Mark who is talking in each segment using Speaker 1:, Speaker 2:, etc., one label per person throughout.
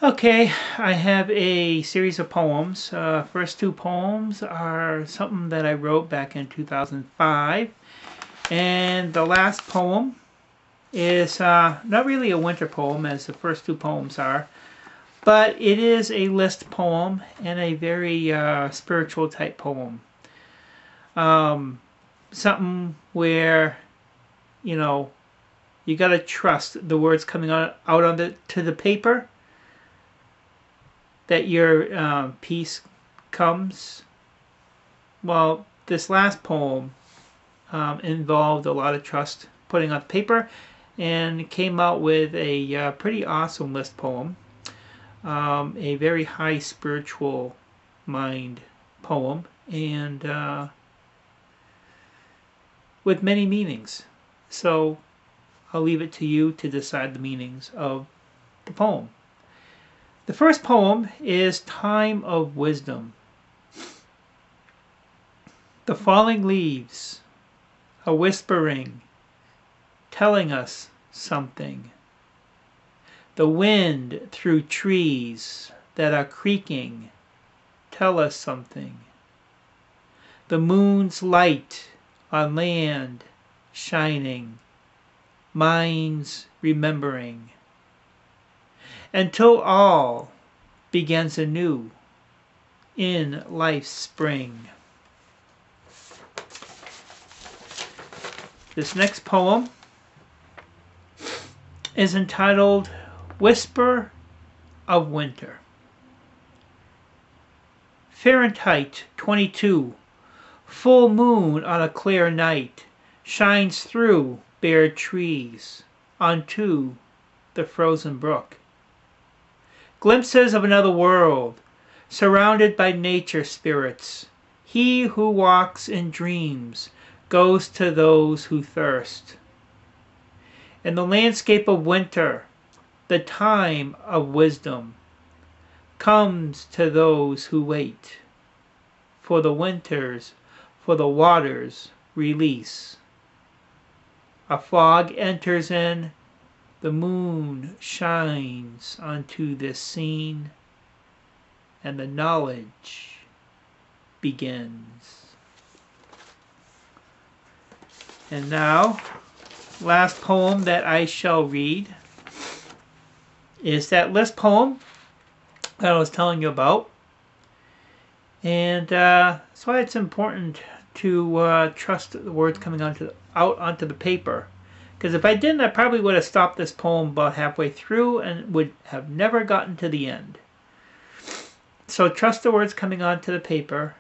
Speaker 1: Okay, I have a series of poems. First two poems are something that I wrote back in 2005. And the last poem is not really a winter poem as the first two poems are, but it is a list poem and a very spiritual type poem. Something where, you know, you got to trust the words coming out to the paper, that your piece comes. Well, this last poem involved a lot of trust putting on paper and came out with a pretty awesome list poem. A very high spiritual mind poem, and with many meanings. So I'll leave it to you to decide the meanings of the poem. The first poem is Time of Wisdom. The falling leaves are whispering, telling us something. The wind through trees that are creaking tell us something. The moon's light on land shining, minds remembering, until all begins anew in life's spring. This next poem is entitled Whisper of Winter. Fahrenheit 22, full moon on a clear night, shines through bare trees onto the frozen brook. Glimpses of another world, surrounded by nature spirits. He who walks in dreams goes to those who thirst. In the landscape of winter, the time of wisdom comes to those who wait for the water's release. A fog enters in, the moon shines onto this scene, and the knowledge begins. And now, last poem that I shall read is that list poem that I was telling you about. And that's why it's important to trust the words coming out onto the paper. Because if I didn't, I probably would have stopped this poem about halfway through and would have never gotten to the end. So trust the words coming onto the paper,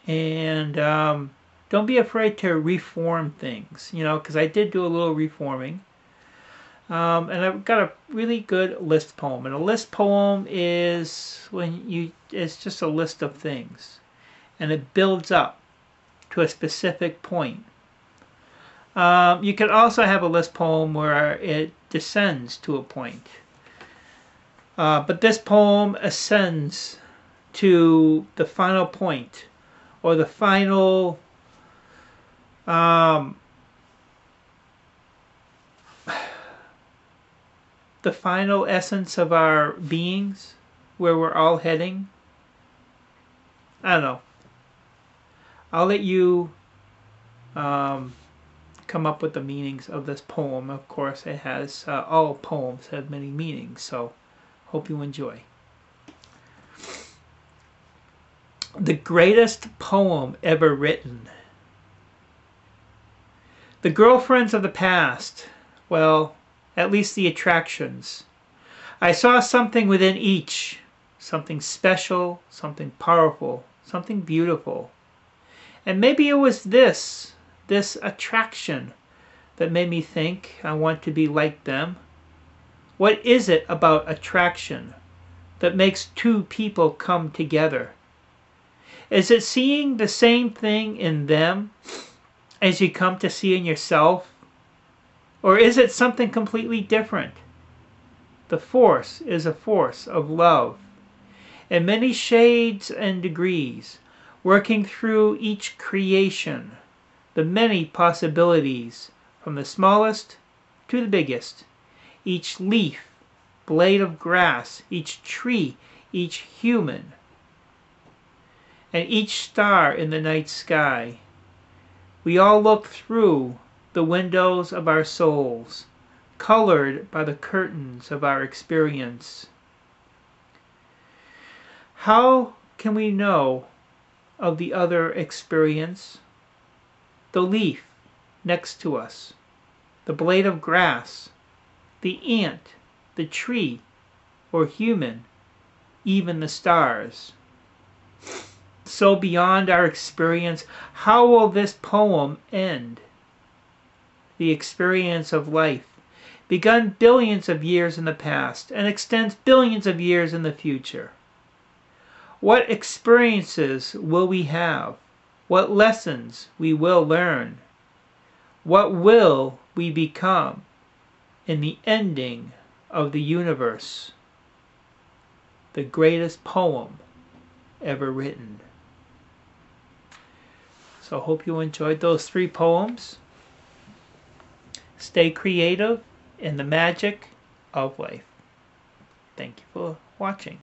Speaker 1: and don't be afraid to reform things, because I did do a little reforming. And I've got a really good list poem. And a list poem is it's just a list of things. And it builds up to a specific point. You could also have a list poem where it descends to a point. But this poem ascends to the final point, or the final essence of our beings, where we're all heading. I don't know. I'll let you come up with the meanings of this poem. Of course, it has all poems have many meanings, so hope you enjoy. The greatest poem ever written. The girlfriends of the past, well, at least the attractions. I saw something within each, something special, something powerful, something beautiful. And maybe it was this attraction that made me think I want to be like them. What is it about attraction that makes two people come together? Is it seeing the same thing in them as you come to see in yourself? Or is it something completely different? The force is a force of love, in many shades and degrees, working through each creation, the many possibilities, from the smallest to the biggest, each leaf blade of grass, each tree, each human, and each star in the night sky. We all look through the windows of our souls, colored by the curtains of our experience. How can we know of the other experience? The leaf next to us, the blade of grass, the ant, the tree, or human, even the stars. So beyond our experience, how will this poem end? The experience of life, begun billions of years in the past and extends billions of years in the future. What experiences will we have? What lessons we will learn? What will we become in the ending of the universe? The greatest poem ever written. So I hope you enjoyed those 3 poems. Stay creative in the magic of life. Thank you for watching.